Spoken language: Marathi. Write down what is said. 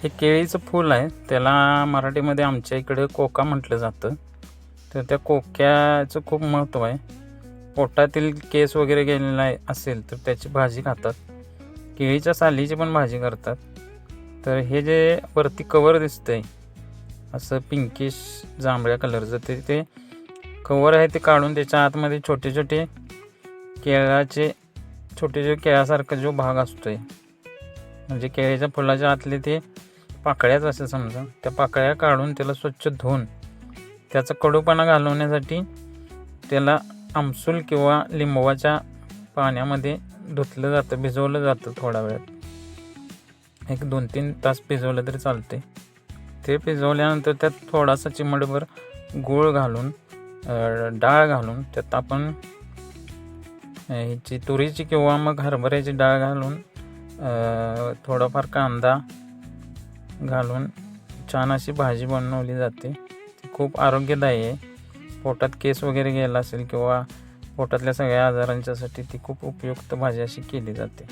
हे केळीचं फूल आहे, त्याला मराठीमध्ये आमच्या इकडे कोका म्हटलं जातं. तर त्या कोक्याचं खूप महत्त्व आहे. पोटातील केस वगैरे गेलेला असेल तर त्याची भाजी खातात. केळीच्या सालीची पण भाजी करतात. तर हे जे वरती कवर दिसतंय असं पिंकिश जांभळ्या कलरचं, ते कवर आहे ते काढून त्याच्या आतमध्ये छोटे छोटे केळासारखा जो भाग असतोय, म्हणजे केळीच्या फुलाच्या आतले ते पाकळ्याच असं समजा, त्या पाकळ्या काढून त्याला स्वच्छ धुवून त्याचा कडूपणा घालवण्यासाठी त्याला आमसूल किंवा लिंबवाच्या पाण्यामध्ये धुतलं जातं, भिजवलं जातं थोडा वेळात. 1-2-3 तास भिजवलं तरी चालते. ते भिजवल्यानंतर त्यात थोडासा चिमटभर गूळ घालून, डाळ घालून, त्यात आपण ह्याची तुरीची किंवा मग हरभऱ्याची डाळ घालून थोडाफार कांदा घालून छान अशी भाजी बनवली जाते. ती खूप आरोग्यदायी आहे. पोटात केस वगैरे गेला असेल किंवा पोटातल्या सगळ्या आजारांच्यासाठी ती खूप उपयुक्त भाजी अशी केली जाते.